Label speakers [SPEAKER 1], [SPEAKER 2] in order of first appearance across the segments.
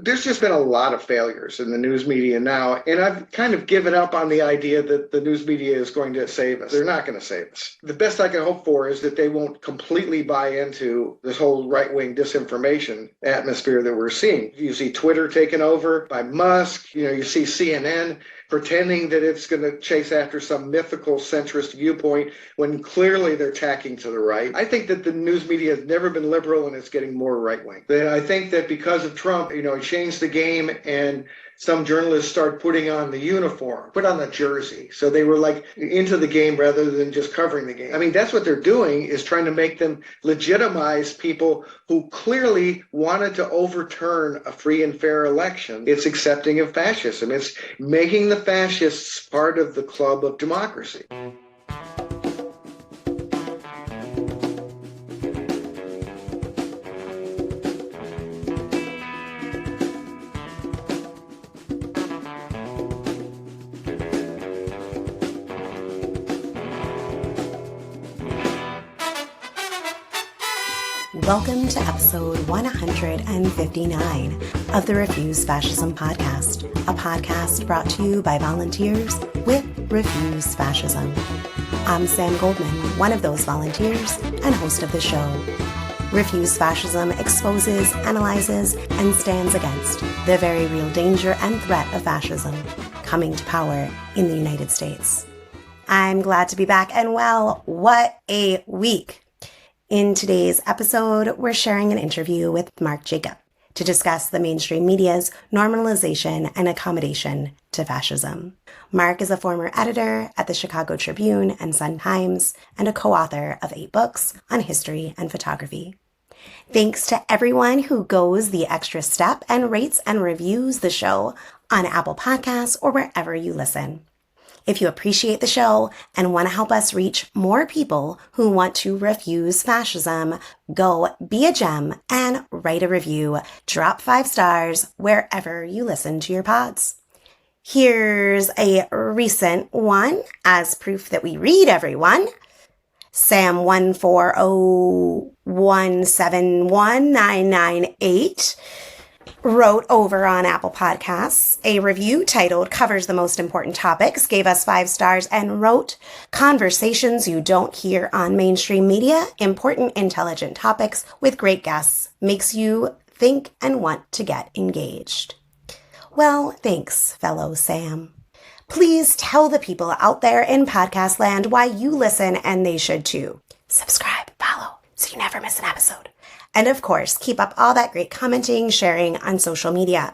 [SPEAKER 1] There's just been a lot of failures in the news media now, and I've kind of given up on the idea that the news media is going to save us. They're not going to save us. The best I can hope for is that they won't completely buy into this whole right-wing disinformation atmosphere that we're seeing. You see Twitter taken over by Musk. You see CNN pretending that it's going to chase after some mythical centrist viewpoint when clearly they're tacking to the right. I think that the news media has never been liberal and it's getting more right-wing. Then I think that because of Trump, he changed the game and some journalists start putting on the uniform, put on the jersey. So they were like into the game rather than just covering the game. I mean, that's what they're doing, is trying to make them legitimize people who clearly wanted to overturn a free and fair election. It's accepting of fascism. It's making the fascists part of the club of democracy.
[SPEAKER 2] Welcome to episode 159 of the Refuse Fascism podcast, a podcast brought to you by volunteers with Refuse Fascism. I'm Sam Goldman, one of those volunteers and host of the show. Refuse Fascism exposes, analyzes, and stands against the very real danger and threat of fascism coming to power in the United States. I'm glad to be back, and well, what a week. In today's episode, we're sharing an interview with Mark Jacob to discuss the mainstream media's normalization and accommodation to fascism. Mark is a former editor at the Chicago Tribune and Sun-Times and a co-author of 8 books on history and photography. Thanks to everyone who goes the extra step and rates and reviews the show on Apple Podcasts or wherever you listen. If you appreciate the show and want to help us reach more people who want to refuse fascism, go be a gem and write a review. Drop 5 stars wherever you listen to your pods. Here's a recent one as proof that we read everyone. Sam 140171998 wrote over on Apple Podcasts a review titled "Covers the Most Important Topics," gave us 5 stars, and wrote, "Conversations you don't hear on mainstream media, important, intelligent topics with great guests, makes you think and want to get engaged." Well, thanks, fellow Sam. Please tell the people out there in podcast land why you listen, and they should too. Subscribe, follow, so you never miss an episode. And of course, keep up all that great commenting, sharing on social media.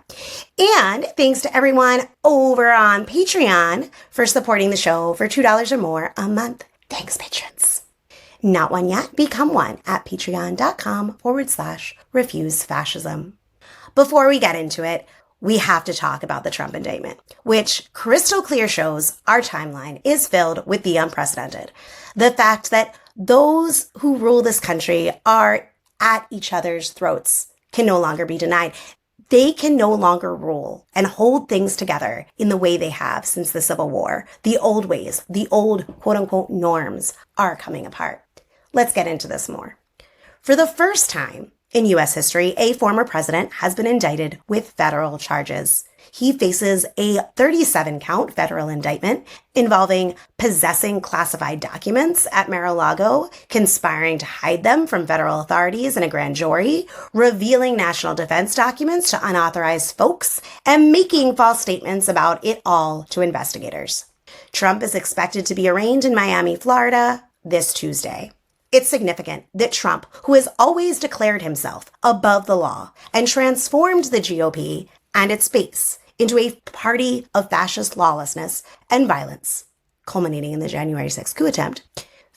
[SPEAKER 2] And thanks to everyone over on Patreon for supporting the show for $2 or more a month. Thanks, patrons. Not one yet? Become one at patreon.com/refuse fascism. Before we get into it, we have to talk about the Trump indictment, which crystal clear shows our timeline is filled with the unprecedented. The fact that those who rule this country are at each other's throats can no longer be denied. They can no longer rule and hold things together in the way they have since the Civil War. The old ways, the old quote-unquote norms are coming apart. Let's get into this more. For the first time in U.S. history, a former president has been indicted with federal charges. He faces a 37-count federal indictment involving possessing classified documents at Mar-a-Lago, conspiring to hide them from federal authorities in a grand jury, revealing national defense documents to unauthorized folks, and making false statements about it all to investigators. Trump is expected to be arraigned in Miami, Florida, this Tuesday. It's significant that Trump, who has always declared himself above the law and transformed the GOP and its base into a party of fascist lawlessness and violence, culminating in the January 6th coup attempt,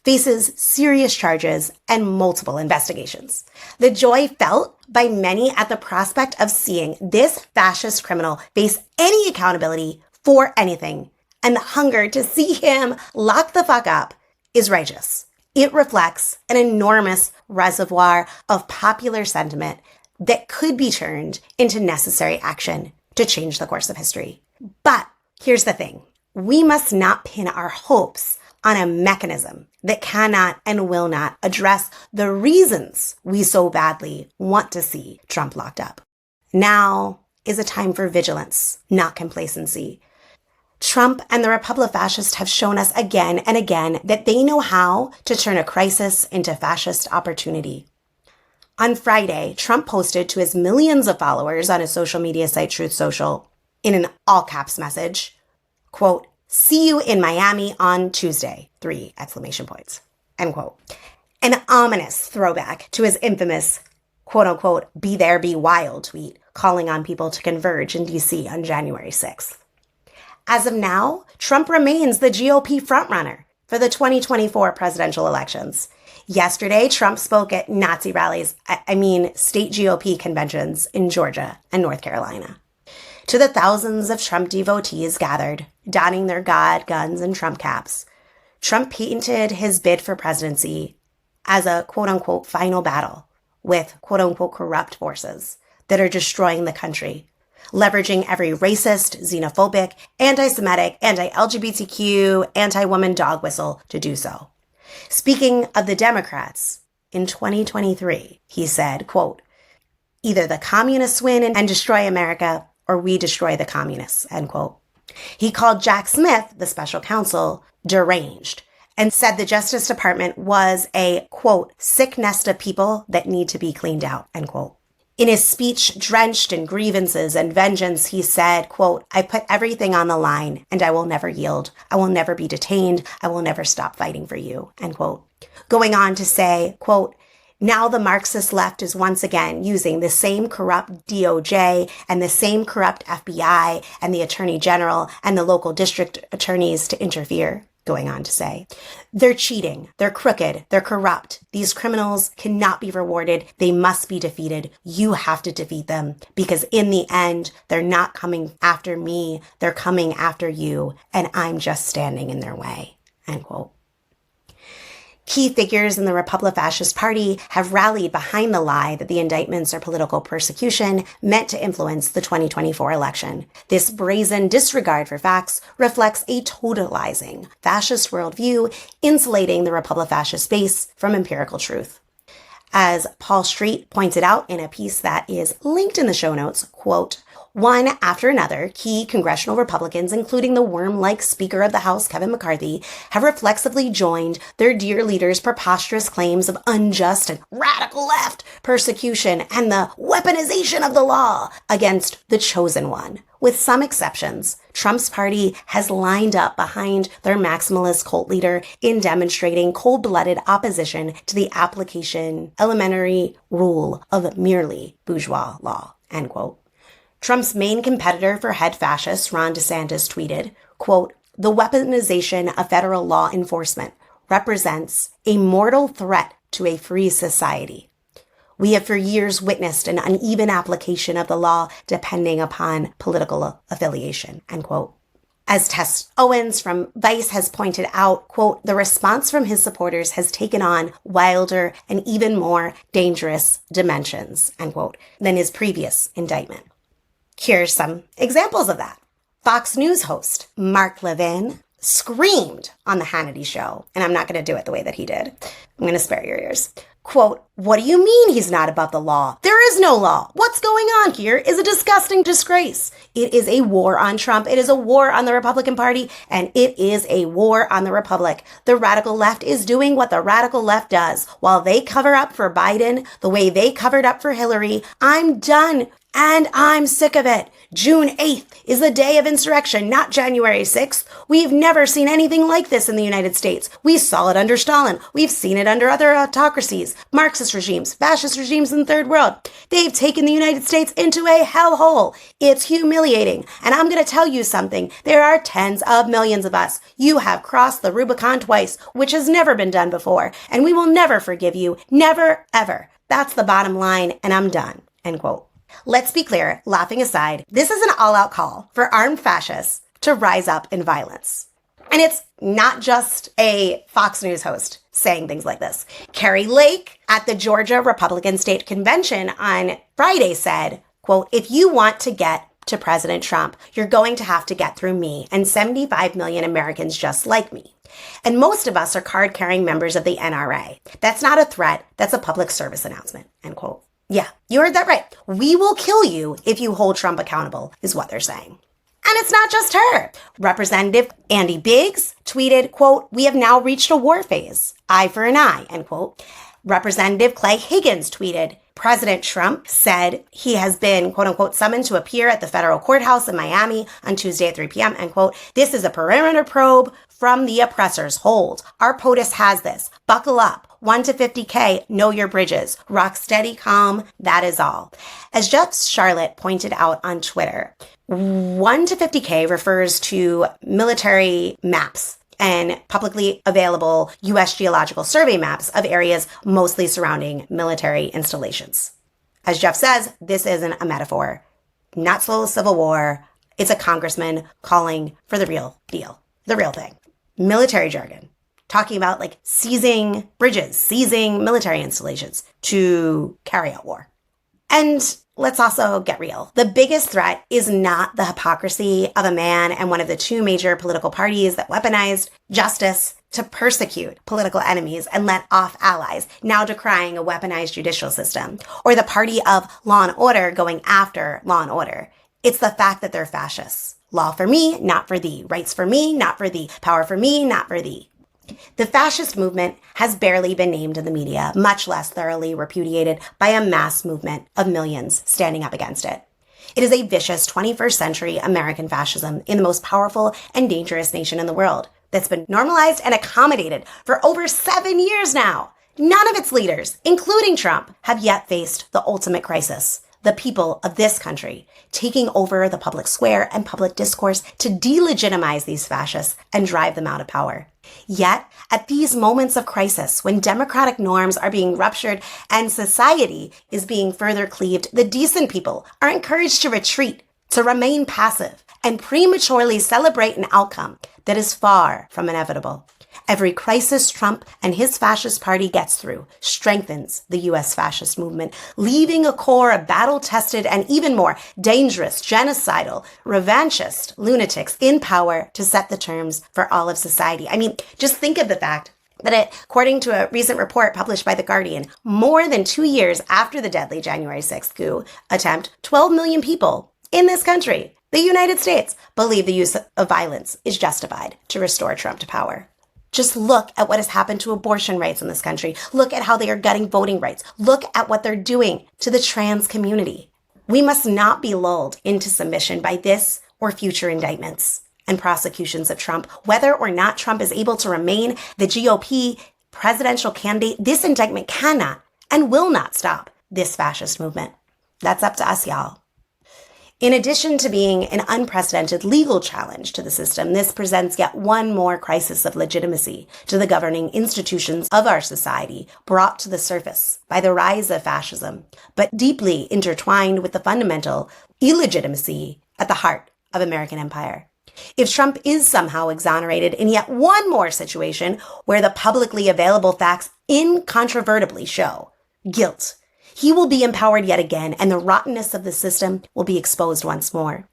[SPEAKER 2] faces serious charges and multiple investigations. The joy felt by many at the prospect of seeing this fascist criminal face any accountability for anything, and the hunger to see him lock the fuck up, is righteous. It reflects an enormous reservoir of popular sentiment that could be turned into necessary action to change the course of history. But here's the thing. We must not pin our hopes on a mechanism that cannot and will not address the reasons we so badly want to see Trump locked up. Now, is a time for vigilance, not complacency. Trump and the Republic-Fascists have shown us again and again that they know how to turn a crisis into fascist opportunity. On Friday, Trump posted to his millions of followers on his social media site Truth Social in an all-caps message, quote, "See you in Miami on Tuesday, 3 exclamation points," end quote. An ominous throwback to his infamous, quote-unquote, "Be there, be wild" tweet calling on people to converge in D.C. on January 6th. As of now, Trump remains the GOP frontrunner for the 2024 presidential elections. Yesterday, Trump spoke at Nazi rallies, state GOP conventions in Georgia and North Carolina. To the thousands of Trump devotees gathered, donning their God guns and Trump caps, Trump painted his bid for presidency as a quote-unquote final battle with quote-unquote corrupt forces that are destroying the country, leveraging every racist, xenophobic, anti-Semitic, anti-LGBTQ, anti-woman dog whistle to do so. Speaking of the Democrats, in 2023, he said, quote, "Either the communists win and destroy America, or we destroy the communists," end quote. He called Jack Smith, the special counsel, deranged, and said the Justice Department was a, quote, "sick nest of people that need to be cleaned out," end quote. In his speech drenched in grievances and vengeance, he said, quote, "I put everything on the line and I will never yield. I will never be detained. I will never stop fighting for you," end quote. Going on to say, quote, "Now the Marxist left is once again using the same corrupt DOJ and the same corrupt FBI and the Attorney General and the local district attorneys to interfere." Going on to say, "They're cheating, they're crooked, they're corrupt. These criminals cannot be rewarded. They must be defeated. You have to defeat them because in the end, they're not coming after me. They're coming after you, and I'm just standing in their way," end quote. Key figures in the Republic-Fascist Party have rallied behind the lie that the indictments are political persecution meant to influence the 2024 election. This brazen disregard for facts reflects a totalizing fascist worldview, insulating the Republic-Fascist base from empirical truth. As Paul Street pointed out in a piece that is linked in the show notes, quote, "One after another, key congressional Republicans, including the worm-like Speaker of the House, Kevin McCarthy, have reflexively joined their dear leader's preposterous claims of unjust and radical left persecution and the weaponization of the law against the chosen one. With some exceptions, Trump's party has lined up behind their maximalist cult leader in demonstrating cold-blooded opposition to the application elementary rule of merely bourgeois law," end quote. Trump's main competitor for head fascists, Ron DeSantis, tweeted, quote, "The weaponization of federal law enforcement represents a mortal threat to a free society. We have for years witnessed an uneven application of the law depending upon political affiliation," end quote. As Tess Owens from Vice has pointed out, quote, "The response from his supporters has taken on wilder and even more dangerous dimensions," end quote, than his previous indictment. Here's some examples of that. Fox News host Mark Levin screamed on the Hannity show, and I'm not going to do it the way that he did. I'm going to spare your ears. Quote, "What do you mean he's not above the law? There is no law. What's going on here is a disgusting disgrace. It is a war on Trump. It is a war on the Republican Party, and it is a war on the Republic. The radical left is doing what the radical left does. While they cover up for Biden the way they covered up for Hillary, I'm done. And I'm sick of it. June 8th is the day of insurrection, not January 6th. We've never seen anything like this in the United States. We saw it under Stalin. We've seen it under other autocracies, Marxist regimes, fascist regimes in the third world. They've taken the United States into a hellhole. It's humiliating. And I'm going to tell you something. There are tens of millions of us. You have crossed the Rubicon twice, which has never been done before. And we will never forgive you. Never, ever. That's the bottom line. And I'm done," end quote. Let's be clear, laughing aside, this is an all-out call for armed fascists to rise up in violence. And it's not just a Fox News host saying things like this. Carrie Lake at the Georgia Republican State Convention on Friday said, quote, "If you want to get to President Trump, you're going to have to get through me and 75 million Americans just like me. And most of us are card-carrying members of the NRA. That's not a threat. That's a public service announcement," end quote. Yeah, you heard that right. We will kill you if you hold Trump accountable, is what they're saying. And it's not just her. Representative Andy Biggs tweeted, quote, "We have now reached a war phase. Eye for an eye," end quote. Representative Clay Higgins tweeted, "President Trump said he has been, quote unquote, summoned to appear at the federal courthouse in Miami on Tuesday at 3 p.m., end quote. This is a perimeter probe from the oppressor's hold. Our POTUS has this. Buckle up. 1 to 50K, know your bridges. Rock steady, calm, that is all." As Jeff Charlotte pointed out on Twitter, 1 to 50K refers to military maps and publicly available U.S. Geological Survey maps of areas mostly surrounding military installations. As Jeff says, this isn't a metaphor. Not slow civil war. It's a congressman calling for the real deal, the real thing. Military jargon, talking about like seizing bridges, seizing military installations to carry out war. And let's also get real. The biggest threat is not the hypocrisy of a man and one of the two major political parties that weaponized justice to persecute political enemies and let off allies, now decrying a weaponized judicial system, or the party of law and order going after law and order. It's the fact that they're fascists. Law for me, not for thee. Rights for me, not for thee. Power for me, not for thee. The fascist movement has barely been named in the media, much less thoroughly repudiated by a mass movement of millions standing up against it. It is a vicious 21st century American fascism in the most powerful and dangerous nation in the world that's been normalized and accommodated for over 7 years now. None of its leaders, including Trump, have yet faced the ultimate crisis. The people of this country taking over the public square and public discourse to delegitimize these fascists and drive them out of power. Yet, at these moments of crisis, when democratic norms are being ruptured and society is being further cleaved, the decent people are encouraged to retreat, to remain passive, and prematurely celebrate an outcome that is far from inevitable. Every crisis Trump and his fascist party gets through strengthens the U.S. fascist movement, leaving a core of battle-tested and even more dangerous, genocidal, revanchist lunatics in power to set the terms for all of society. I mean, just think of the fact that according to a recent report published by The Guardian, more than 2 years after the deadly January 6th coup attempt, 12 million people in this country, the United States, believe the use of violence is justified to restore Trump to power. Just look at what has happened to abortion rights in this country. Look at how they are gutting voting rights. Look at what they're doing to the trans community. We must not be lulled into submission by this or future indictments and prosecutions of Trump. Whether or not Trump is able to remain the GOP presidential candidate, this indictment cannot and will not stop this fascist movement. That's up to us, y'all. In addition to being an unprecedented legal challenge to the system, this presents yet one more crisis of legitimacy to the governing institutions of our society, brought to the surface by the rise of fascism, but deeply intertwined with the fundamental illegitimacy at the heart of American empire. If Trump is somehow exonerated in yet one more situation where the publicly available facts incontrovertibly show guilt, he will be empowered yet again, and the rottenness of the system will be exposed once more.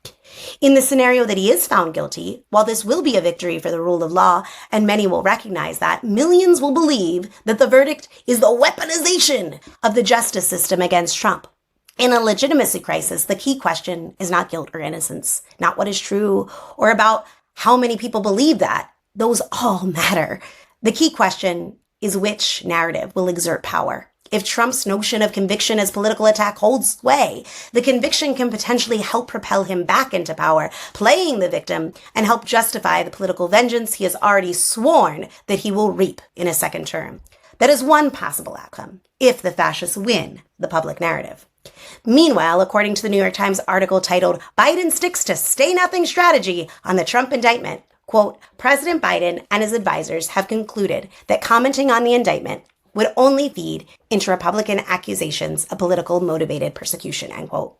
[SPEAKER 2] In the scenario that he is found guilty, while this will be a victory for the rule of law, and many will recognize that, millions will believe that the verdict is the weaponization of the justice system against Trump. In a legitimacy crisis, the key question is not guilt or innocence, not what is true, or about how many people believe that. Those all matter. The key question is which narrative will exert power. If Trump's notion of conviction as political attack holds sway, the conviction can potentially help propel him back into power, playing the victim, and help justify the political vengeance he has already sworn that he will reap in a second term. That is one possible outcome, if the fascists win the public narrative. Meanwhile, according to the New York Times article titled "Biden Sticks to Stay Nothing Strategy on the Trump Indictment," quote, President Biden and his advisors have concluded that commenting on the indictment would only feed into Republican accusations of political motivated persecution, end quote.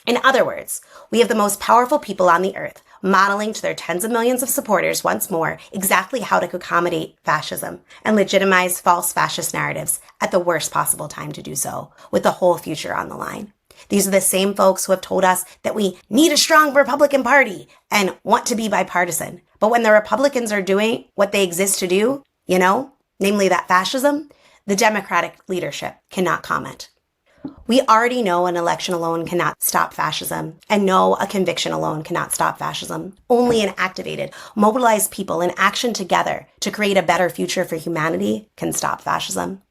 [SPEAKER 2] In other words, we have the most powerful people on the earth modeling to their tens of millions of supporters once more exactly how to accommodate fascism and legitimize false fascist narratives at the worst possible time to do so, with the whole future on the line. These are the same folks who have told us that we need a strong Republican Party and want to be bipartisan. But when the Republicans are doing what they exist to do, namely that fascism, the Democratic leadership cannot comment. We already know an election alone cannot stop fascism, and no, a conviction alone cannot stop fascism. Only an activated, mobilized people in action together to create a better future for humanity can stop fascism.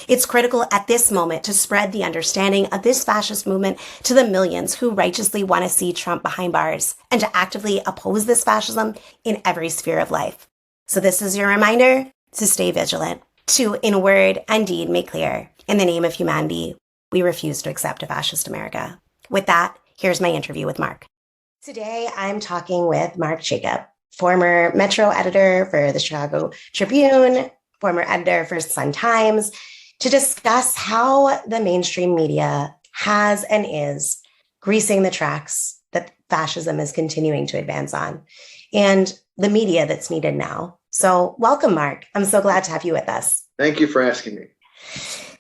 [SPEAKER 2] It's critical at this moment to spread the understanding of this fascist movement to the millions who righteously want to see Trump behind bars and to actively oppose this fascism in every sphere of life. So this is your reminder to stay vigilant, to in word and deed make clear, in the name of humanity, we refuse to accept a fascist America. With that, here's my interview with Mark. Today, I'm talking with Mark Jacob, former Metro editor for the Chicago Tribune, former editor for Sun-Times, to discuss how the mainstream media has and is greasing the tracks that fascism is continuing to advance on, and the media that's needed now. So welcome, Mark. I'm so glad to have you with us.
[SPEAKER 1] Thank you for asking me.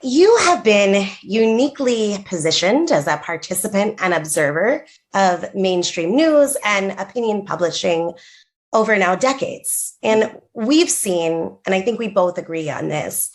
[SPEAKER 2] You have been uniquely positioned as a participant and observer of mainstream news and opinion publishing over now decades. And we've seen, and I think we both agree on this,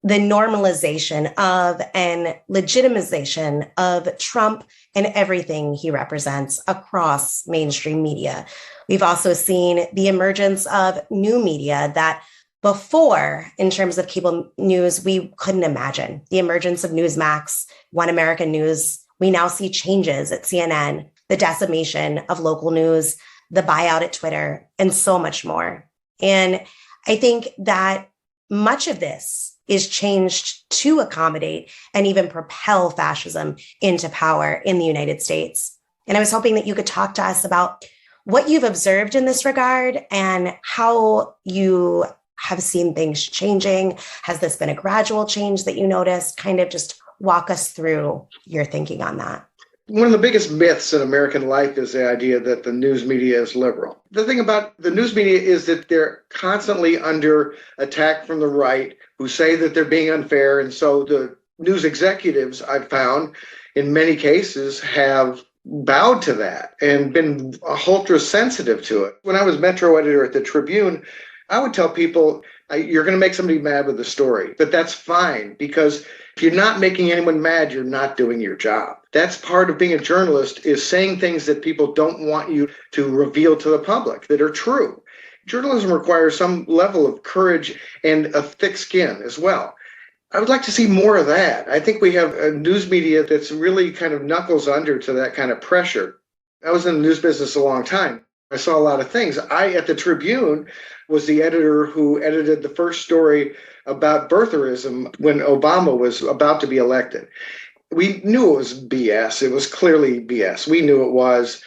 [SPEAKER 2] the normalization of and legitimization of Trump and everything he represents across mainstream media. We've also seen the emergence of new media that before, in terms of cable news, we couldn't imagine. The emergence of Newsmax, One American News. We now see changes at CNN, the decimation of local news, the buyout at Twitter, and so much more. And I think that much of this is changed to accommodate and even propel fascism into power in the United States. And I was hoping that you could talk to us about what you've observed in this regard and how you have seen things changing. Has this been a gradual change that you noticed? Kind of just walk us through your thinking on that.
[SPEAKER 1] One of the biggest myths in American life is the idea that the news media is liberal. The thing about the news media is that they're constantly under attack from the right, who say that they're being unfair. And so the news executives, I've found, in many cases have bowed to that and been ultra sensitive to it. When I was Metro editor at the Tribune, I would tell people, you're going to make somebody mad with the story, but that's fine, because if you're not making anyone mad, you're not doing your job. That's part of being a journalist, is saying things that people don't want you to reveal to the public that are true. Journalism requires some level of courage and a thick skin as well. I would like to see more of that. I think we have a news media that's really kind of knuckles under to that kind of pressure. I was in the news business a long time. I saw a lot of things. At the Tribune, was the editor who edited the first story about birtherism when Obama was about to be elected. We knew it was BS. It was clearly BS. We knew it was.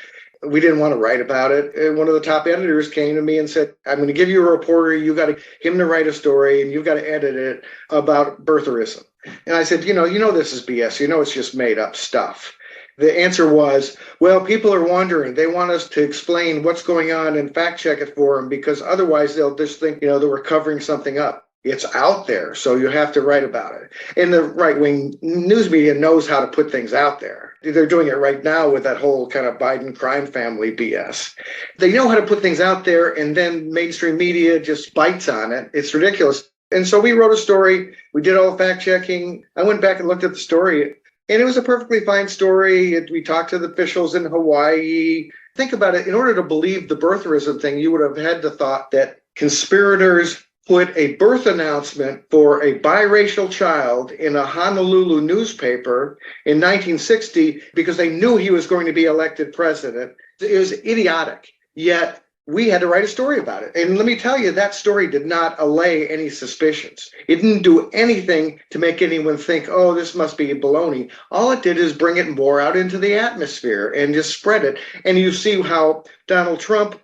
[SPEAKER 1] We didn't want to write about it. And one of the top editors came to me and said, I'm going to give you a reporter. You got him to write a story, and you've got to edit it about birtherism. And I said, you know this is BS. You know it's just made up stuff. The answer was, well, people are wondering. They want us to explain what's going on and fact check it for them, because otherwise they'll just think, that we're covering something up. It's out there, so you have to write about it. And the right-wing news media knows how to put things out there. They're doing it right now with that whole kind of Biden crime family BS. They know how to put things out there, and then mainstream media just bites on it. It's ridiculous. And so we wrote a story. We did all the fact checking. I went back and looked at the story, and it was a perfectly fine story. We talked to the officials in Hawaii. Think about it. In order to believe the birtherism thing, you would have had to thought that conspirators put a birth announcement for a biracial child in a Honolulu newspaper in 1960 because they knew he was going to be elected president. It was idiotic. Yet we had to write a story about it. And let me tell you, that story did not allay any suspicions. It didn't do anything to make anyone think, oh, this must be baloney. All it did is bring it more out into the atmosphere and just spread it. And you see how Donald Trump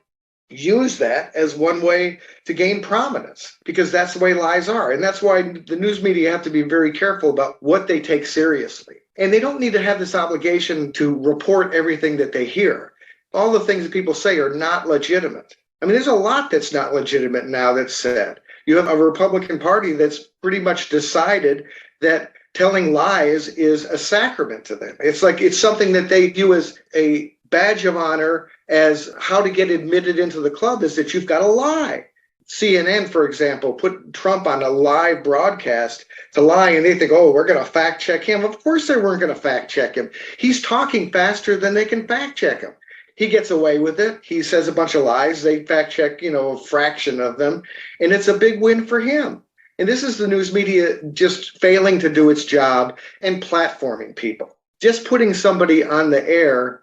[SPEAKER 1] used that as one way to gain prominence, because that's the way lies are. And that's why the news media have to be very careful about what they take seriously. And they don't need to have this obligation to report everything that they hear. All the things that people say are not legitimate. I mean, there's a lot that's not legitimate now that's said. You have a Republican Party that's pretty much decided that telling lies is a sacrament to them. It's something that they view as a badge of honor, as how to get admitted into the club is that you've got to lie. CNN, for example, put Trump on a live broadcast to lie, and they think, oh, we're going to fact check him. Of course they weren't going to fact check him. He's talking faster than they can fact check him. He gets away with it. He says a bunch of lies. They fact check, a fraction of them, and it's a big win for him. And this is the news media just failing to do its job and platforming people. Just putting somebody on the air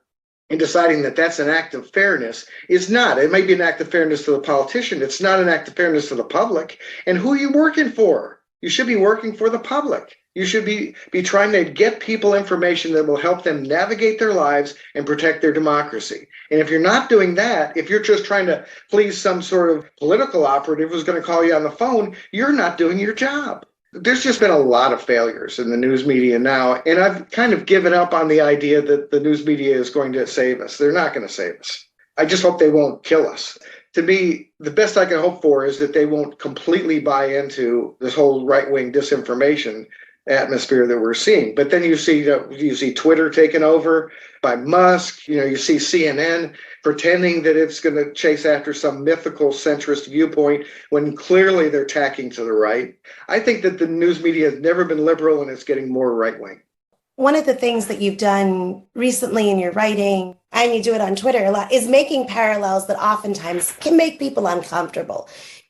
[SPEAKER 1] and deciding that that's an act of fairness is not. It may be an act of fairness to the politician. It's not an act of fairness to the public. And who are you working for? You should be working for the public. You should be trying to get people information that will help them navigate their lives and protect their democracy. And if you're not doing that, if you're just trying to please some sort of political operative who's going to call you on the phone, you're not doing your job. There's just been a lot of failures in the news media now, and I've kind of given up on the idea that the news media is going to save us. They're not going to save us. I just hope they won't kill us. To me, the best I can hope for is that they won't completely buy into this whole right-wing disinformation atmosphere that we're seeing. But then you see Twitter taken over by Musk. You see CNN pretending that it's going to chase after some mythical centrist viewpoint when clearly they're tacking to the right. I think that the news media has never been liberal, and it's getting more right-wing.
[SPEAKER 2] One of the things that you've done recently in your writing, and you do it on Twitter a lot, is making parallels that oftentimes can make people uncomfortable.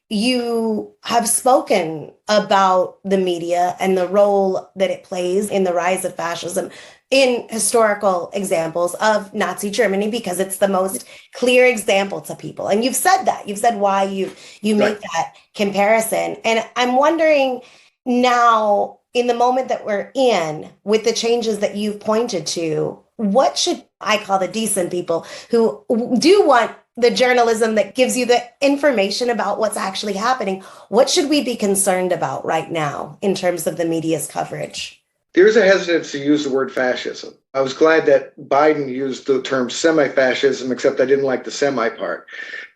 [SPEAKER 2] You have spoken about the media and the role that it plays in the rise of fascism in historical examples of Nazi Germany, because it's the most clear example to people. And you've said that. You've said why you make that comparison. And I'm wondering now, in the moment that we're in, with the changes that you've pointed to, what should I call the decent people who do want the journalism that gives you the information about what's actually happening, what should we be concerned about right now in terms of the media's coverage?
[SPEAKER 1] There's a hesitance to use the word fascism. I was glad that Biden used the term semi-fascism, except I didn't like the semi part.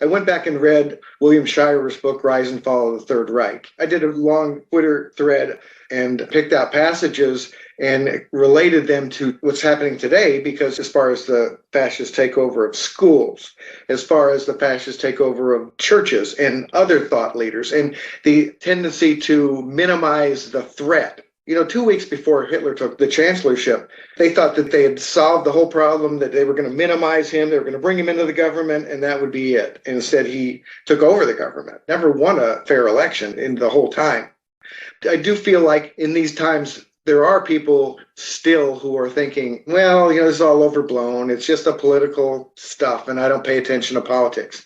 [SPEAKER 1] I went back and read William Shirer's book, Rise and Fall of the Third Reich. I did a long Twitter thread and picked out passages and related them to what's happening today, because as far as the fascist takeover of schools, as far as the fascist takeover of churches and other thought leaders, and the tendency to minimize the threat. 2 weeks before Hitler took the chancellorship, they thought that they had solved the whole problem, that they were going to minimize him, they were going to bring him into the government, and that would be it. And instead, he took over the government, never won a fair election in the whole time. I do feel like in these times, there are people still who are thinking, well, this is all overblown. It's just a political stuff, and I don't pay attention to politics.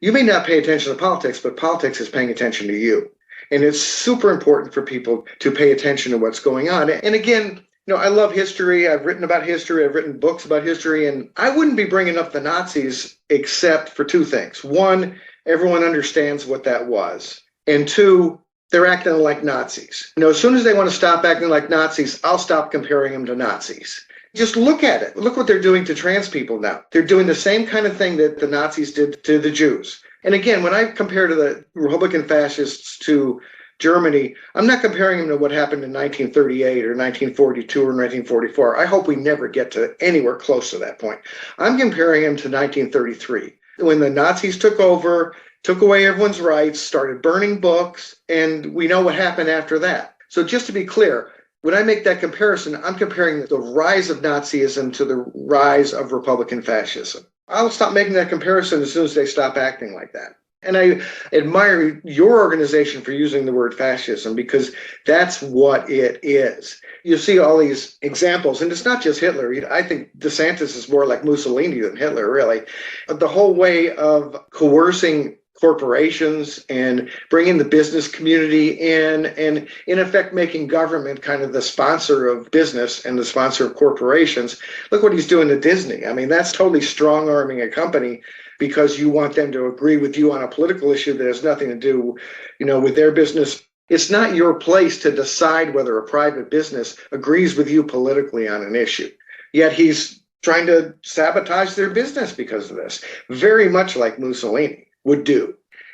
[SPEAKER 1] You may not pay attention to politics, but politics is paying attention to you. And it's super important for people to pay attention to what's going on. And again, I love history. I've written about history. I've written books about history. And I wouldn't be bringing up the Nazis except for two things. One, everyone understands what that was. And two, they're acting like Nazis. As soon as they want to stop acting like Nazis, I'll stop comparing them to Nazis. Just look at it. Look what they're doing to trans people now. They're doing the same kind of thing that the Nazis did to the Jews. And again, when I compare to the Republican fascists to Germany, I'm not comparing them to what happened in 1938 or 1942 or 1944. I hope we never get to anywhere close to that point. I'm comparing them to 1933, when the Nazis took over, took away everyone's rights, started burning books, and we know what happened after that. So just to be clear, when I make that comparison, I'm comparing the rise of Nazism to the rise of Republican fascism. I'll stop making that comparison as soon as they stop acting like that. And I admire your organization for using the word fascism, because that's what it is. You see all these examples, and it's not just Hitler. I think DeSantis is more like Mussolini than Hitler, really. The whole way of coercing corporations and bringing the business community in, and in effect making government kind of the sponsor of business and the sponsor of corporations. Look what he's doing to Disney. I mean, that's totally strong-arming a company because you want them to agree with you on a political issue that has nothing to do, with their business. It's not your place to decide whether a private business agrees with you politically on an issue. Yet he's trying to sabotage their business because of this, very much like Mussolini would do.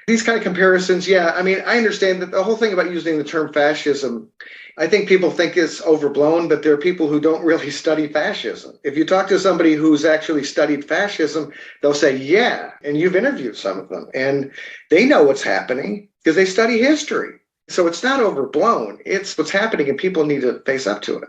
[SPEAKER 1] These kind of comparisons, yeah. I mean, I understand that the whole thing about using the term fascism, I think people think it's overblown, but there are people who don't really study fascism. If you talk to somebody who's actually studied fascism, they'll say, yeah. And you've interviewed some of them, and they know what's happening because they study history. So it's not overblown. It's what's happening, and people need to face up to it.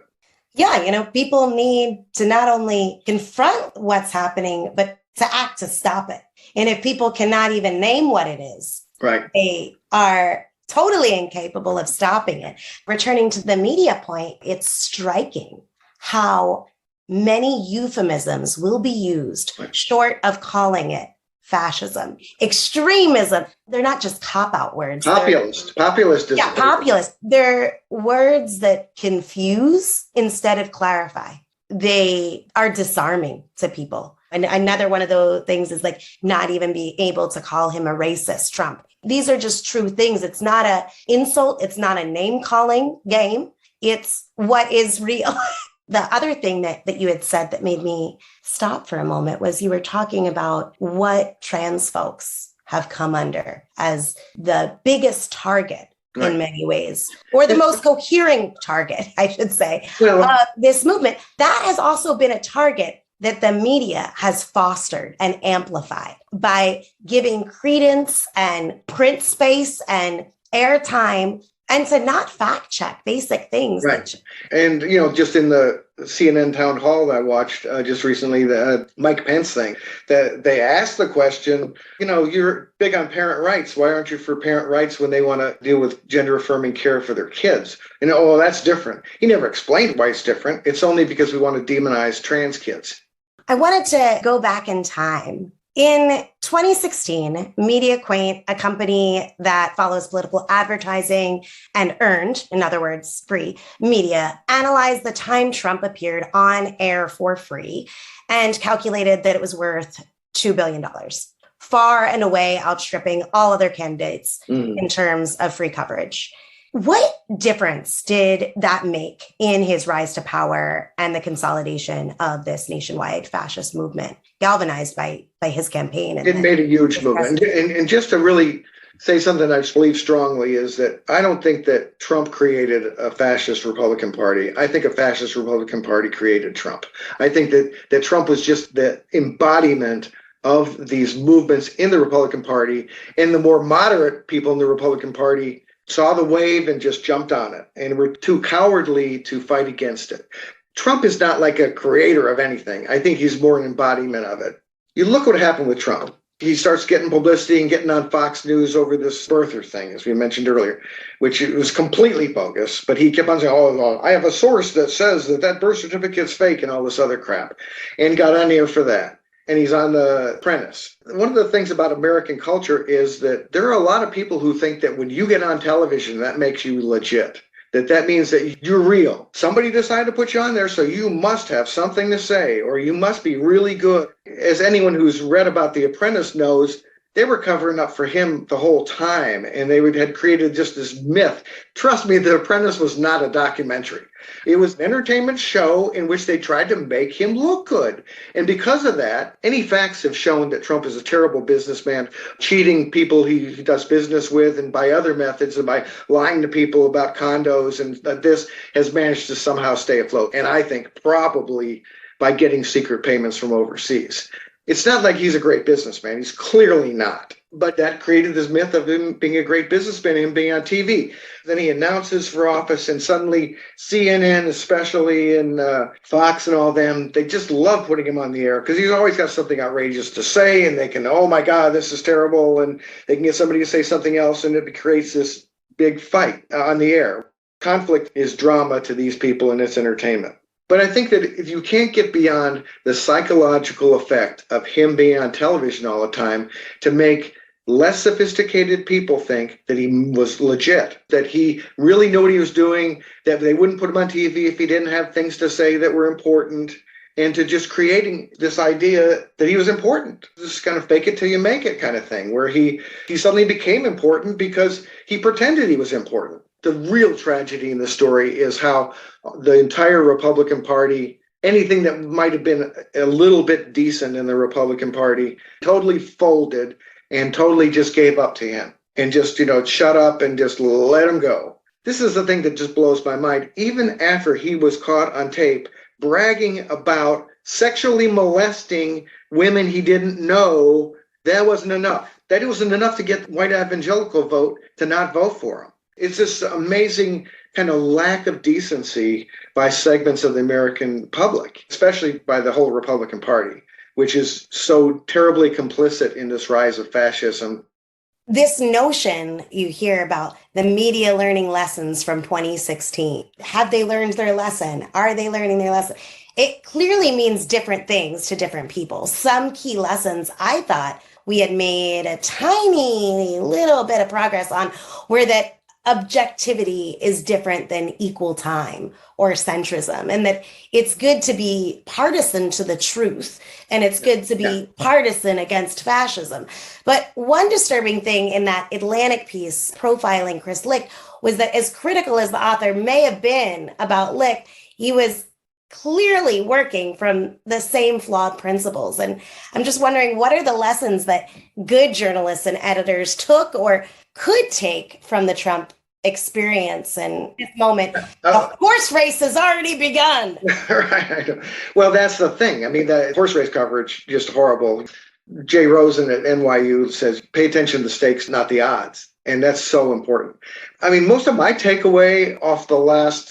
[SPEAKER 2] Yeah, people need to not only confront what's happening, but to act to stop it. And if people cannot even name what it is,
[SPEAKER 1] right,
[SPEAKER 2] they are totally incapable of stopping it. Returning to the media point, it's striking how many euphemisms will be used short of calling it fascism, extremism. They're not just cop-out words.
[SPEAKER 1] Populist. Populist is
[SPEAKER 2] populist. They're words that confuse instead of clarify. They are disarming to people. And another one of those things is like not even be able to call him a racist, Trump. These are just true things. It's not an insult. It's not a name-calling game. It's what is real. The other thing that you had said that made me stop for a moment was you were talking about what trans folks have come under as the biggest target in many ways, or the most coherent target, I should say, this movement. That has also been a target that the media has fostered and amplified by giving credence and print space and airtime, and to not fact check basic things.
[SPEAKER 1] Right. And, just in the CNN town hall I watched just recently, the Mike Pence thing, that they asked the question, you're big on parent rights. Why aren't you for parent rights when they want to deal with gender affirming care for their kids? And, that's different. He never explained why it's different. It's only because we want to demonize trans kids.
[SPEAKER 2] I wanted to go back in time. In 2016, MediaQuaint, a company that follows political advertising and earned, in other words, free media, analyzed the time Trump appeared on air for free and calculated that it was worth $2 billion, far and away outstripping all other candidates in terms of free coverage. What difference did that make in his rise to power and the consolidation of this nationwide fascist movement, galvanized by his campaign?
[SPEAKER 1] It made a huge movement. And just to really say something I believe strongly is that I don't think that Trump created a fascist Republican Party. I think a fascist Republican Party created Trump. I think that Trump was just the embodiment of these movements in the Republican Party, and the more moderate people in the Republican Party saw the wave and just jumped on it and were too cowardly to fight against it. Trump is not like a creator of anything. I think he's more an embodiment of it. You look what happened with Trump. He starts getting publicity and getting on Fox News over this birther thing, as we mentioned earlier, which was completely bogus. But he kept on saying, I have a source that says that birth certificate's fake and all this other crap, and got on air for that. And he's on The Apprentice. One of the things about American culture is that there are a lot of people who think that when you get on television, that makes you legit. That means that you're real. Somebody decided to put you on there, so you must have something to say, or you must be really good. As anyone who's read about The Apprentice knows, they were covering up for him the whole time, and they had created just this myth. Trust me, The Apprentice was not a documentary. It was an entertainment show in which they tried to make him look good. And because of that, any facts have shown that Trump is a terrible businessman, cheating people he does business with, and by other methods, and by lying to people about condos, and that this has managed to somehow stay afloat. And I think probably by getting secret payments from overseas. It's not like he's a great businessman. He's clearly not. But that created this myth of him being a great businessman and him being on TV. Then he announces for office, and suddenly CNN, especially, and Fox and all them, they just love putting him on the air because he's always got something outrageous to say, and they can, oh my God, this is terrible, and they can get somebody to say something else, and it creates this big fight on the air. Conflict is drama to these people, and it's entertainment. But I think that if you can't get beyond the psychological effect of him being on television all the time to make less sophisticated people think that he was legit, that he really knew what he was doing, that they wouldn't put him on TV if he didn't have things to say that were important, and to just creating this idea that he was important. This kind of fake it till you make it kind of thing, where he suddenly became important because he pretended he was important. The real tragedy in the story is how the entire Republican Party, anything that might have been a little bit decent in the Republican Party, totally folded and totally just gave up to him and just, shut up and just let him go. This is the thing that just blows my mind. Even after he was caught on tape bragging about sexually molesting women he didn't know, that wasn't enough. That wasn't enough to get the white evangelical vote to not vote for him. It's this amazing kind of lack of decency by segments of the American public, especially by the whole Republican Party, which is so terribly complicit in this rise of fascism.
[SPEAKER 2] This notion you hear about the media learning lessons from 2016. Have they learned their lesson? Are they learning their lesson? It clearly means different things to different people. Some key lessons I thought we had made a tiny little bit of progress on were that objectivity is different than equal time or centrism, and that it's good to be partisan to the truth, and it's good to be partisan against fascism. But one disturbing thing in that Atlantic piece profiling Chris Licht was that as critical as the author may have been about Licht, he was clearly working from the same flawed principles. And I'm just wondering, what are the lessons that good journalists and editors took or could take from the Trump experience and this moment? The horse race has already begun.
[SPEAKER 1] Right. Well, that's the thing. I mean, the horse race coverage, just horrible. Jay Rosen at NYU says, pay attention to the stakes, not the odds. And that's so important. I mean, most of my takeaway off the last,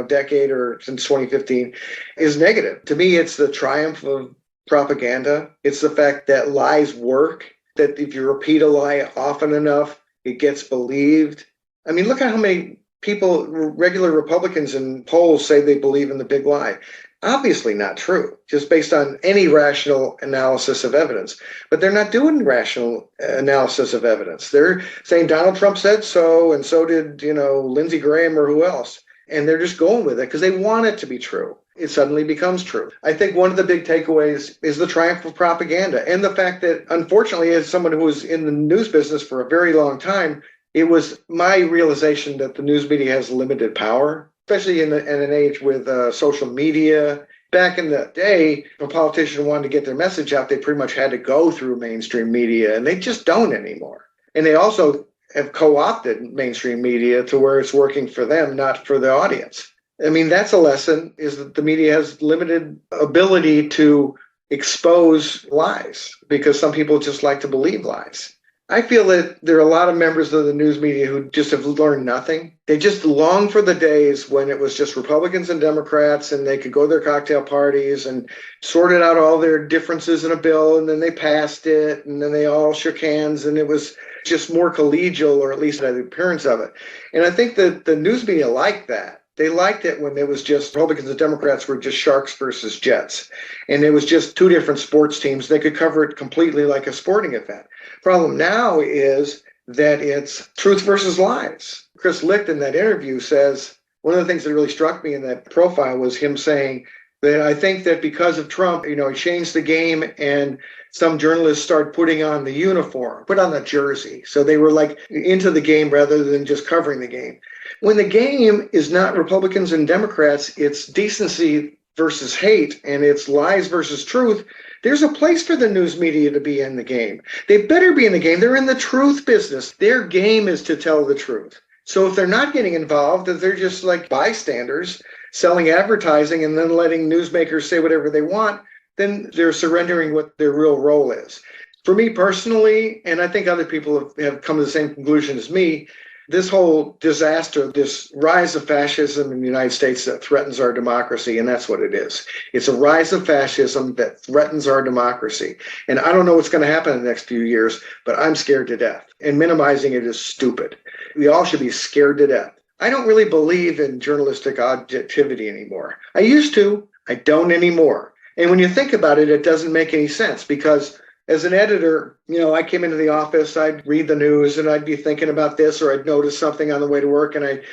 [SPEAKER 1] decade or since 2015 is negative. To me, it's the triumph of propaganda. It's the fact that lies work, that if you repeat a lie often enough, it gets believed. I mean, look at how many people, regular Republicans in polls, say they believe in the big lie. Obviously not true, just based on any rational analysis of evidence. But they're not doing rational analysis of evidence. They're saying Donald Trump said so, and so did, Lindsey Graham or who else. And they're just going with it because they want it to be true. It suddenly becomes true. I think one of the big takeaways is the triumph of propaganda and the fact that, unfortunately, as someone who was in the news business for a very long time, it was my realization that the news media has limited power, especially in an age with social media. Back in the day, if a politician wanted to get their message out, they pretty much had to go through mainstream media, and they just don't anymore. And they also have co-opted mainstream media to where it's working for them, not for the audience. I mean, that's a lesson, is that the media has limited ability to expose lies because some people just like to believe lies. I feel that there are a lot of members of the news media who just have learned nothing. They just long for the days when it was just Republicans and Democrats and they could go to their cocktail parties and sorted out all their differences in a bill, and then they passed it, and then they all shook hands, and it was just more collegial, or at least had the appearance of it. And I think that the news media liked that. They liked it when it was just Republicans and Democrats were just Sharks versus Jets. And it was just two different sports teams. They could cover it completely like a sporting event. Problem now is that it's truth versus lies. Chris Licht in that interview says, one of the things that really struck me in that profile was him saying that I think that because of Trump, he changed the game and some journalists started putting on the uniform, put on the jersey. So they were like into the game rather than just covering the game. When the game is not Republicans and Democrats, it's decency versus hate, and it's lies versus truth. There's a place for the news media to be in the game. They better be in the game. They're in the truth business. Their game is to tell the truth. So if they're not getting involved, if they're just like bystanders selling advertising and then letting newsmakers say whatever they want, then they're surrendering what their real role is. For me personally, and I think other people have come to the same conclusion as me, this whole disaster, this rise of fascism in the United States that threatens our democracy, and that's what it is. It's a rise of fascism that threatens our democracy. And I don't know what's going to happen in the next few years, but I'm scared to death. And minimizing it is stupid. We all should be scared to death. I don't really believe in journalistic objectivity anymore. I used to. I don't anymore. And when you think about it, it doesn't make any sense because as an editor, I came into the office, I'd read the news and I'd be thinking about this, or I'd notice something on the way to work and I'd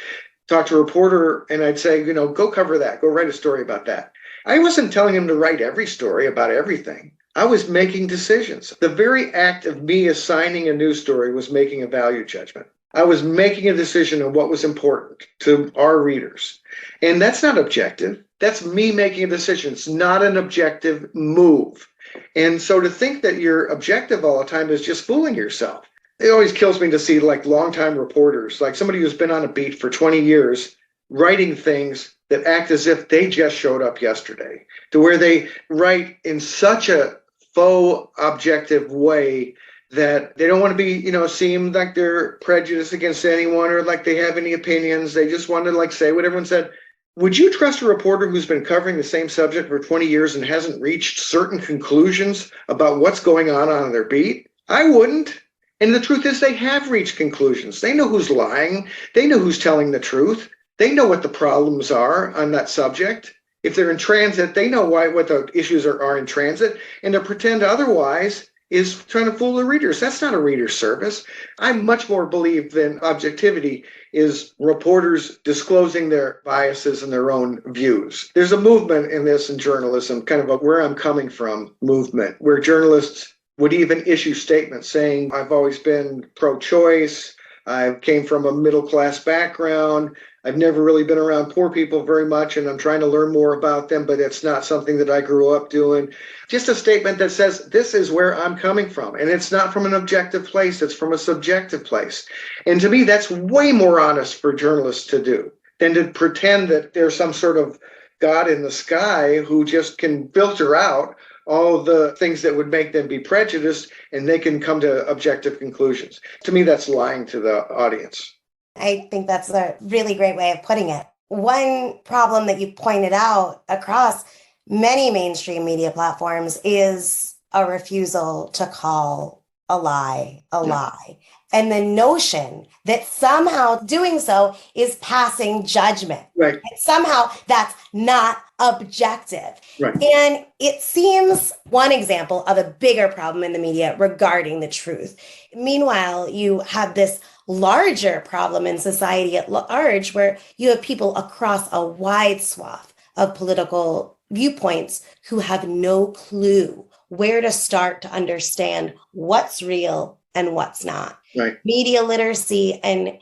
[SPEAKER 1] talk to a reporter and I'd say, go cover that, go write a story about that. I wasn't telling him to write every story about everything. I was making decisions. The very act of me assigning a news story was making a value judgment. I was making a decision on what was important to our readers. And that's not objective. That's me making a decision. It's not an objective move. And so to think that you're objective all the time is just fooling yourself. It always kills me to see like longtime reporters, like somebody who's been on a beat for 20 years, writing things that act as if they just showed up yesterday, to where they write in such a faux objective way that they don't want to be, seem like they're prejudiced against anyone or like they have any opinions. They just want to like say what everyone said. Would you trust a reporter who's been covering the same subject for 20 years and hasn't reached certain conclusions about what's going on their beat? I wouldn't. And the truth is they have reached conclusions. They know who's lying. They know who's telling the truth. They know what the problems are on that subject. If they're in transit, they know what the issues are in transit. And to pretend otherwise is trying to fool the readers. That's not a reader service. I much more believe than objectivity is reporters disclosing their biases and their own views. There's a movement in this in journalism, kind of a where I'm coming from movement, where journalists would even issue statements saying, I've always been pro-choice, I came from a middle-class background, I've never really been around poor people very much, and I'm trying to learn more about them, but it's not something that I grew up doing. Just a statement that says, this is where I'm coming from. And it's not from an objective place, it's from a subjective place. And to me, that's way more honest for journalists to do than to pretend that there's some sort of God in the sky who just can filter out all the things that would make them be prejudiced, and they can come to objective conclusions. To me, that's lying to the audience.
[SPEAKER 2] I think that's a really great way of putting it. One problem that you pointed out across many mainstream media platforms is a refusal to call a lie a lie. And the notion that somehow doing so is passing judgment.
[SPEAKER 1] Right.
[SPEAKER 2] And somehow that's not objective.
[SPEAKER 1] Right.
[SPEAKER 2] And it seems one example of a bigger problem in the media regarding the truth. Meanwhile, you have this larger problem in society at large where you have people across a wide swath of political viewpoints who have no clue where to start to understand what's real and what's not.
[SPEAKER 1] Right.
[SPEAKER 2] Media literacy and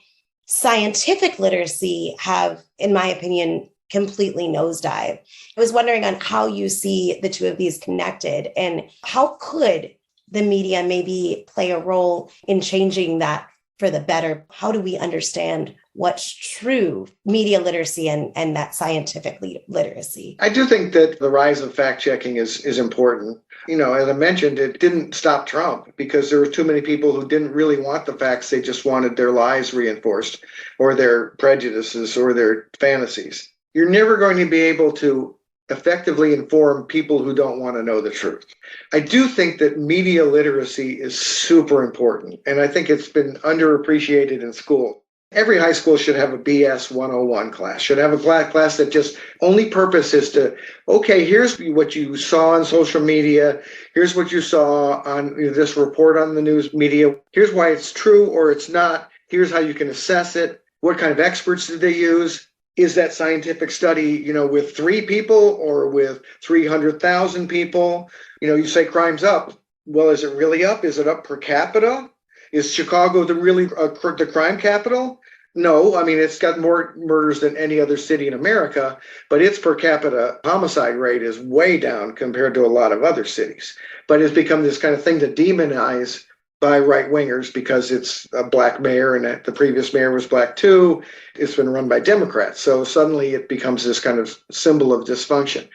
[SPEAKER 2] scientific literacy have, in my opinion, completely nosedive. I was wondering on how you see the two of these connected and how could the media maybe play a role in changing that for the better? How do we understand what's true media literacy and that scientific literacy?
[SPEAKER 1] I do think that the rise of fact-checking is important. As I mentioned, it didn't stop Trump because there were too many people who didn't really want the facts. They just wanted their lies reinforced or their prejudices or their fantasies. You're never going to be able to effectively inform people who don't want to know the truth. I do think that media literacy is super important, and I think it's been underappreciated in school. Every high school should have a BS 101 class, should have a class that just only purpose is to, okay, here's what you saw on social media. Here's what you saw on this report on the news media. Here's why it's true or it's not. Here's how you can assess it. What kind of experts did they use? Is that scientific study, with 3 people or with 300,000 people? You say crime's up. Well, is it really up? Is it up per capita? Is Chicago the crime capital? No, I mean, it's got more murders than any other city in America, but its per capita homicide rate is way down compared to a lot of other cities. But it's become this kind of thing to demonize by right-wingers because it's a black mayor and the previous mayor was black too. It's been run by Democrats. So suddenly it becomes this kind of symbol of dysfunction.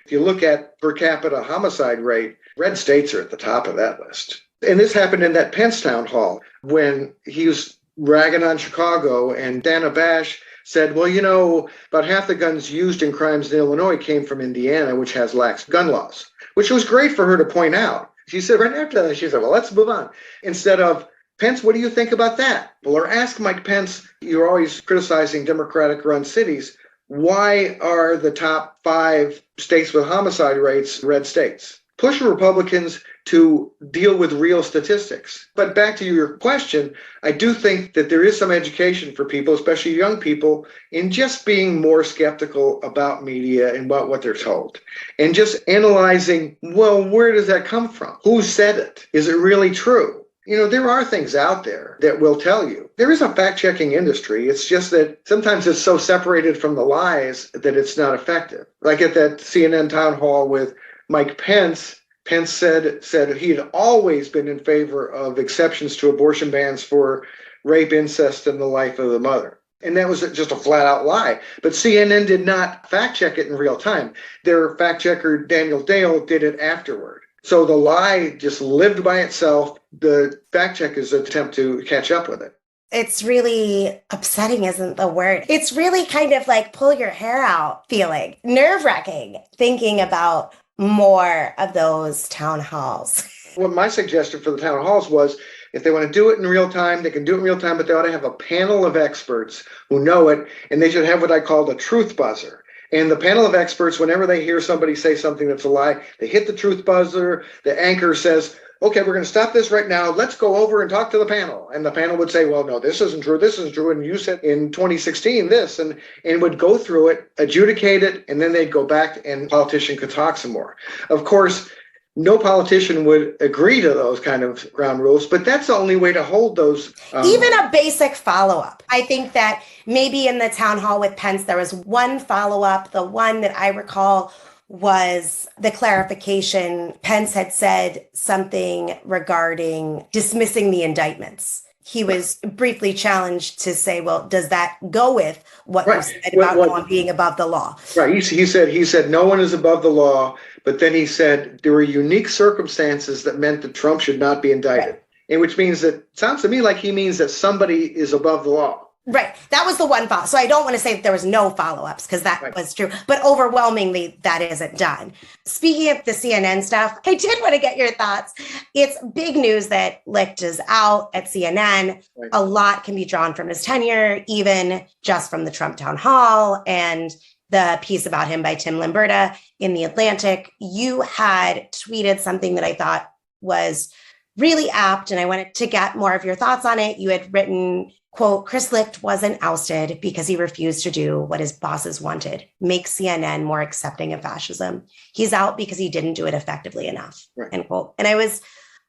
[SPEAKER 1] If you look at per capita homicide rate, red states are at the top of that list. And this happened in that Pence town hall when he was ragging on Chicago and Dana Bash said, well, about half the guns used in crimes in Illinois came from Indiana, which has lax gun laws, which was great for her to point out. She said right after that, she said, well, let's move on. Instead of, Pence, what do you think about that? Well, or ask Mike Pence, you're always criticizing Democratic-run cities. Why are the top 5 states with homicide rates red states? Push Republicans to deal with real statistics. But back to your question, I do think that there is some education for people, especially young people, in just being more skeptical about media and about what they're told. And just analyzing, well, where does that come from? Who said it? Is it really true? There are things out there that will tell you. There is a fact-checking industry. It's just that sometimes it's so separated from the lies that it's not effective. Like at that CNN town hall with Mike Pence, Pence said he had always been in favor of exceptions to abortion bans for rape, incest, and the life of the mother. And that was just a flat out lie. But CNN did not fact check it in real time. Their fact checker, Daniel Dale, did it afterward. So the lie just lived by itself. The fact checker's attempt to catch up with it.
[SPEAKER 2] It's really upsetting, isn't the word. It's really kind of like pull your hair out feeling, nerve-wracking, thinking about more of those town halls.
[SPEAKER 1] What my suggestion for the town halls was, if they want to do it in real time, they can do it in real time, but they ought to have a panel of experts who know it, and they should have what I call the truth buzzer. And the panel of experts, whenever they hear somebody say something that's a lie, they hit the truth buzzer. The anchor says, okay, we're going to stop this right now. Let's go over and talk to the panel. And the panel would say, well, no, this isn't true. This isn't true. And you said in 2016 this, and would go through it, adjudicate it, and then they'd go back and the politician could talk some more. Of course, no politician would agree to those kind of ground rules, but that's the only way to hold those.
[SPEAKER 2] Even a basic follow-up. I think that maybe in the town hall with Pence, there was one follow-up. The one that I recall was the clarification. Pence had said something regarding dismissing the indictments. He was briefly challenged to say, well, does that go with what you said about no one being above the law?
[SPEAKER 1] Right. He said no one is above the law, but then he said there were unique circumstances that meant that Trump should not be indicted. Right. And which means that, sounds to me like he means that somebody is above the law.
[SPEAKER 2] Right. That was the one follow. So I don't want to say that there was no follow-ups because that was true, but overwhelmingly that isn't done. Speaking of the CNN stuff, I did want to get your thoughts. It's big news that Licht is out at CNN. Right. A lot can be drawn from his tenure, even just from the Trump town hall and the piece about him by Tim Lamberta in The Atlantic. You had tweeted something that I thought was really apt, and I wanted to get more of your thoughts on it. You had written, quote, Chris Licht wasn't ousted because he refused to do what his bosses wanted, make CNN more accepting of fascism. He's out because he didn't do it effectively enough, right. End quote. And I was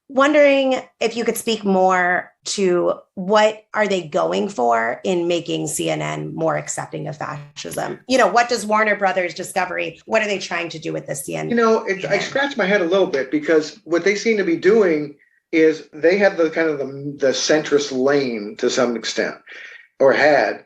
[SPEAKER 2] wondering if you could speak more to what are they going for in making CNN more accepting of fascism? You know, what does Warner Brothers Discovery, what are they trying to do with this CNN?
[SPEAKER 1] You know, I scratch my head a little bit because what they seem to be doing is they have the kind of the centrist lane to some extent, or had,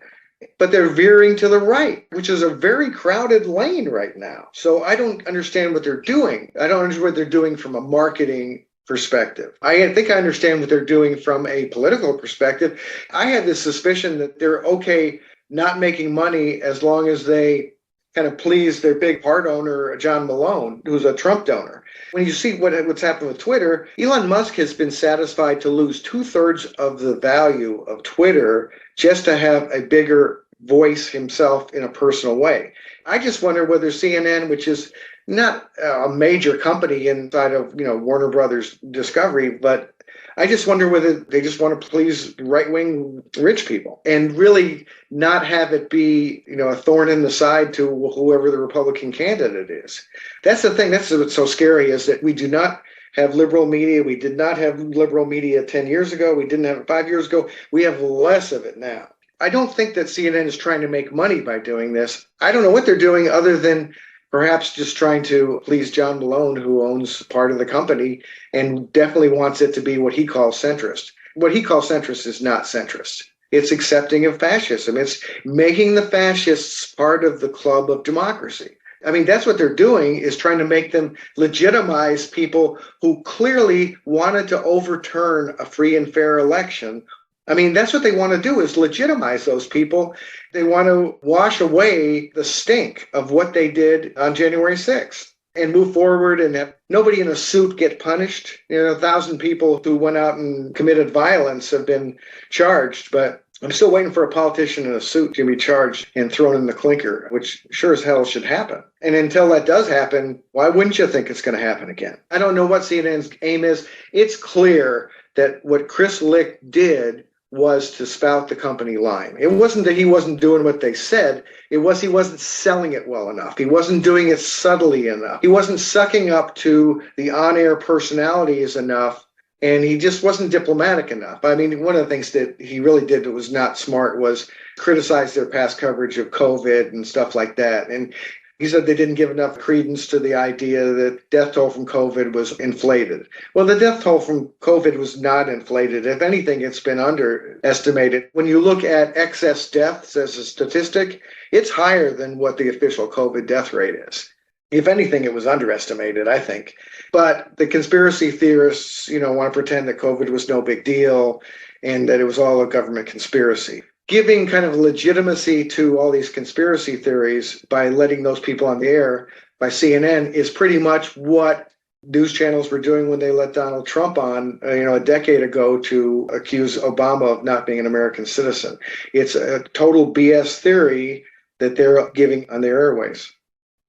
[SPEAKER 1] but they're veering to the right, which is a very crowded lane right now. So I don't understand what they're doing. I don't understand what they're doing from a marketing perspective. I think I understand what they're doing from a political perspective. I had this suspicion that they're okay not making money as long as they kind of please their big part owner, John Malone, who's a Trump donor. When you see what's happened with Twitter, Elon Musk has been satisfied to lose 2/3 of the value of Twitter just to have a bigger voice himself in a personal way. I just wonder whether CNN, which is not a major company inside of, Warner Brothers Discovery, but I just wonder whether they just want to please right-wing rich people and really not have it be, a thorn in the side to whoever the Republican candidate is. That's the thing. That's what's so scary, is that we do not have liberal media. We did not have liberal media 10 years ago. We didn't have it 5 years ago. We have less of it now. I don't think that CNN is trying to make money by doing this. I don't know what they're doing other than perhaps just trying to please John Malone, who owns part of the company and definitely wants it to be what he calls centrist. What he calls centrist is not centrist. It's accepting of fascism. It's making the fascists part of the club of democracy. I mean, that's what they're doing, is trying to make them legitimize people who clearly wanted to overturn a free and fair election. I mean, that's what they want to do, is legitimize those people. They want to wash away the stink of what they did on January 6th and move forward and have nobody in a suit get punished. 1,000 people who went out and committed violence have been charged, but I'm still waiting for a politician in a suit to be charged and thrown in the clinker, which sure as hell should happen. And until that does happen, why wouldn't you think it's going to happen again? I don't know what CNN's aim is. It's clear that what Chris Licht did was to spout the company line. It wasn't that he wasn't doing what they said. It was he wasn't selling it well enough. He wasn't doing it subtly enough. He wasn't sucking up to the on-air personalities enough, and he just wasn't diplomatic enough. I mean, one of the things that he really did that was not smart was criticize their past coverage of COVID and stuff like that. And He said they didn't give enough credence to the idea that death toll from COVID was inflated. Well, the death toll from COVID was not inflated. If anything, it's been underestimated. When you look at excess deaths as a statistic, it's higher than what the official COVID death rate is. If anything, it was underestimated, I think. But the conspiracy theorists, want to pretend that COVID was no big deal and that it was all a government conspiracy. Giving kind of legitimacy to all these conspiracy theories by letting those people on the air by CNN is pretty much what news channels were doing when they let Donald Trump on, a decade ago to accuse Obama of not being an American citizen. It's a total BS theory that they're giving on their airways.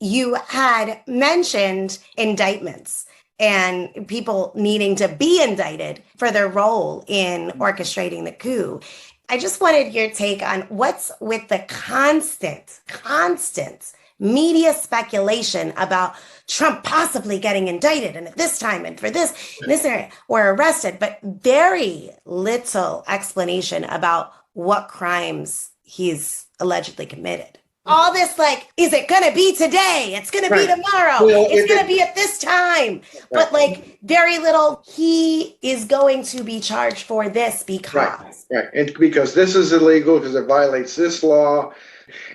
[SPEAKER 2] You had mentioned indictments and people needing to be indicted for their role in orchestrating the coup. I just wanted your take on what's with the constant media speculation about Trump possibly getting indicted and at this time and for this or arrested, but very little explanation about what crimes he's allegedly committed. All this is it going to be today? It's going to be tomorrow. Well, it's going to be at this time. But very little, he is going to be charged for this because.
[SPEAKER 1] Right. And because this is illegal, because it violates this law.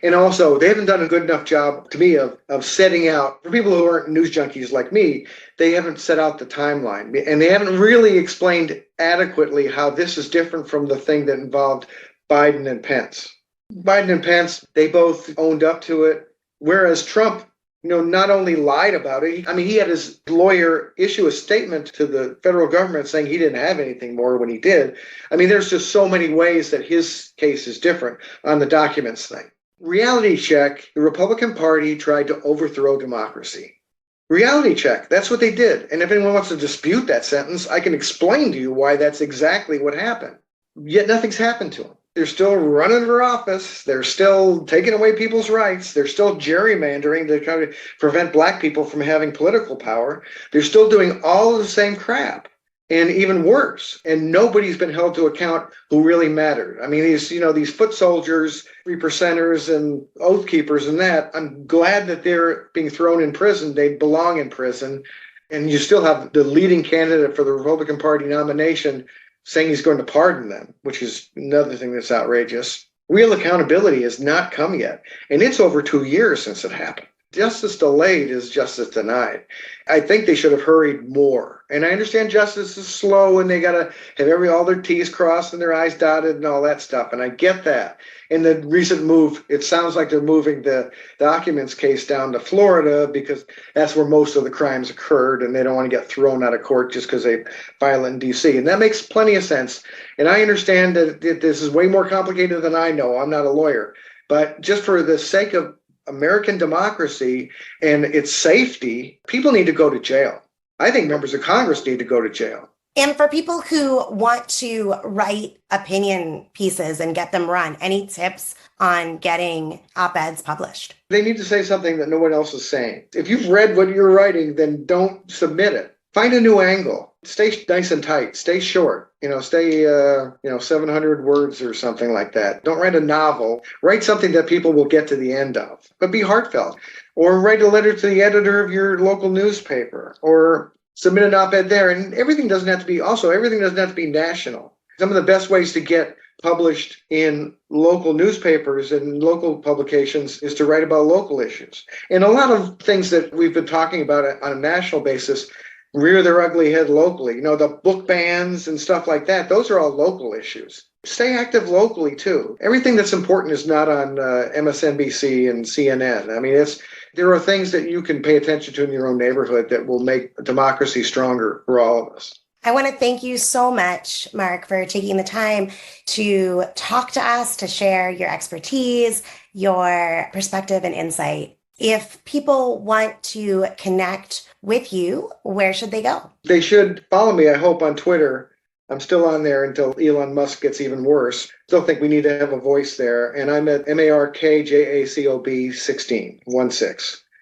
[SPEAKER 1] And also, they haven't done a good enough job, to me, of setting out, for people who aren't news junkies like me, they haven't set out the timeline. And they haven't really explained adequately how this is different from the thing that involved Biden and Pence. Biden and Pence, they both owned up to it, whereas Trump, not only lied about it, he had his lawyer issue a statement to the federal government saying he didn't have anything more when he did. There's just so many ways that his case is different on the documents thing. Reality check, the Republican Party tried to overthrow democracy. Reality check, that's what they did. And if anyone wants to dispute that sentence, I can explain to you why that's exactly what happened. Yet nothing's happened to them. They're still running for office. They're still taking away people's rights. They're still gerrymandering to try to prevent black people from having political power. They're still doing all of the same crap and even worse. And nobody's been held to account who really mattered. These foot soldiers, 3%ers and oath keepers and that, I'm glad that they're being thrown in prison. They belong in prison. And you still have the leading candidate for the Republican Party nomination saying he's going to pardon them, which is another thing that's outrageous. Real accountability has not come yet, and it's over 2 years since it happened. Justice delayed is justice denied. I think they should have hurried more. And I understand justice is slow and they got to have all their T's crossed and their I's dotted and all that stuff. And I get that. In the recent move, it sounds like they're moving the documents case down to Florida because that's where most of the crimes occurred and they don't want to get thrown out of court just because they file in D.C. And that makes plenty of sense. And I understand that this is way more complicated than I know. I'm not a lawyer. But just for the sake of American democracy and its safety, people need to go to jail. I think members of Congress need to go to jail.
[SPEAKER 2] And for people who want to write opinion pieces and get them run, any tips on getting op-eds published?
[SPEAKER 1] They need to say something that no one else is saying. If you've read what you're writing, then don't submit it. Find a new angle. Stay nice and tight. Stay short. Stay 700 words or something like that. Don't write a novel. Write something that people will get to the end of, but be heartfelt. Or write a letter to the editor of your local newspaper, or submit an op-ed there. And everything doesn't have to be national. Some of the best ways to get published in local newspapers and local publications is to write about local issues. And a lot of things that we've been talking about on a national basis rear their ugly head locally. The book bans and stuff like that, those are all local issues. Stay active locally, too. Everything that's important is not on MSNBC and CNN. There are things that you can pay attention to in your own neighborhood that will make democracy stronger for all of us.
[SPEAKER 2] I want to thank you so much, Mark, for taking the time to talk to us, to share your expertise, your perspective and insight. If people want to connect with you, where should they go?
[SPEAKER 1] They should follow me, I hope, on Twitter. I'm still on there until Elon Musk gets even worse. Still think we need to have a voice there. And I'm at MarkJacob 16.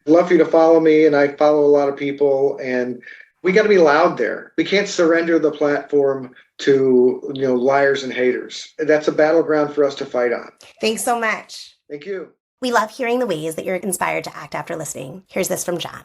[SPEAKER 1] Love for you to follow me, and I follow a lot of people. And we got to be loud there. We can't surrender the platform to liars and haters. That's a battleground for us to fight on.
[SPEAKER 2] Thanks so much.
[SPEAKER 1] Thank you.
[SPEAKER 2] We love hearing the ways that you're inspired to act after listening. Here's this from John.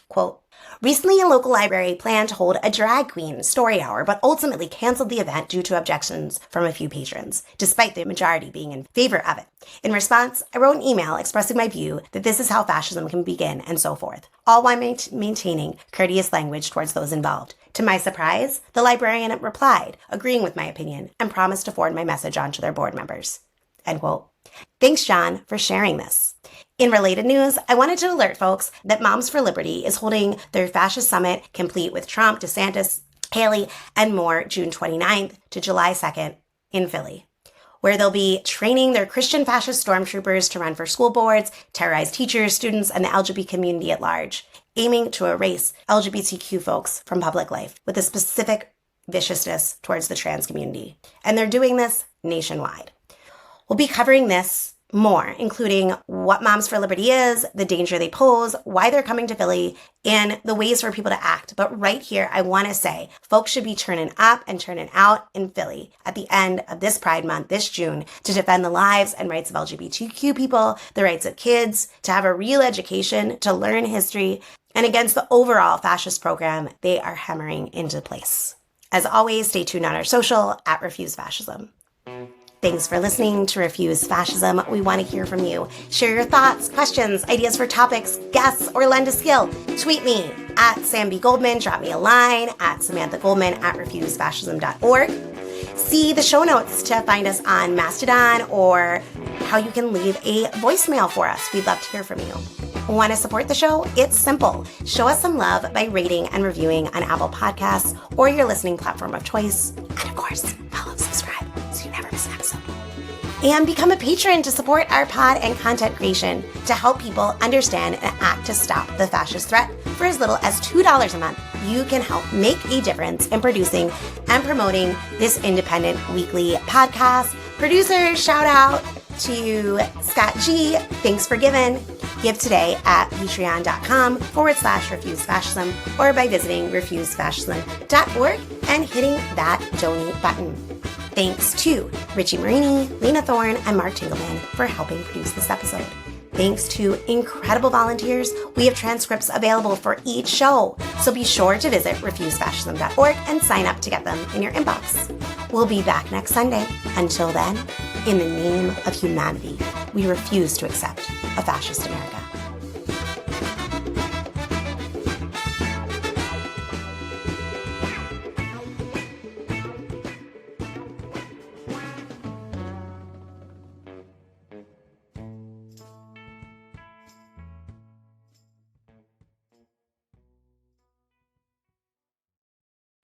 [SPEAKER 2] Quote, recently, a local library planned to hold a drag queen story hour, but ultimately canceled the event due to objections from a few patrons, despite the majority being in favor of it. In response, I wrote an email expressing my view that this is how fascism can begin and so forth, all while maintaining courteous language towards those involved. To my surprise, the librarian replied, agreeing with my opinion, and promised to forward my message on to their board members. End quote. Thanks, John, for sharing this. In related news, I wanted to alert folks that Moms for Liberty is holding their fascist summit, complete with Trump, DeSantis, Haley, and more, June 29th to July 2nd in Philly, where they'll be training their Christian fascist stormtroopers to run for school boards, terrorize teachers, students, and the LGBT community at large, aiming to erase LGBTQ folks from public life with a specific viciousness towards the trans community. And they're doing this nationwide. We'll be covering this more, including what Moms for Liberty is, the danger they pose, why they're coming to Philly, and the ways for people to act. But right here, I want to say folks should be turning up and turning out in Philly at the end of this Pride Month, this June, to defend the lives and rights of LGBTQ people, the rights of kids, to have a real education, to learn history, and against the overall fascist program they are hammering into place. As always, stay tuned on our social at Refuse Fascism. Thanks for listening to Refuse Fascism. We want to hear from you. Share your thoughts, questions, ideas for topics, guests, or lend a skill. Tweet me at Sam B. Goldman. Drop me a line at Samantha Goldman at refusefascism.org. See the show notes to find us on Mastodon or how you can leave a voicemail for us. We'd love to hear from you. Want to support the show? It's simple. Show us some love by rating and reviewing on Apple Podcasts or your listening platform of choice. And of course, follow, subscribe so you never miss an episode. And become a patron to support our pod and content creation to help people understand and act to stop the fascist threat. For as little as $2 a month, you can help make a difference in producing and promoting this independent weekly podcast. Producers, shout out to Scott G. Thanks for giving. Give today at patreon.com/refusefascism or by visiting refusefascism.org and hitting that donate button. Thanks to Richie Marini, Lena Thorne, and Mark Tingelman for helping produce this episode. Thanks to incredible volunteers, we have transcripts available for each show, so be sure to visit refusefascism.org and sign up to get them in your inbox. We'll be back next Sunday. Until then, in the name of humanity, we refuse to accept a fascist America.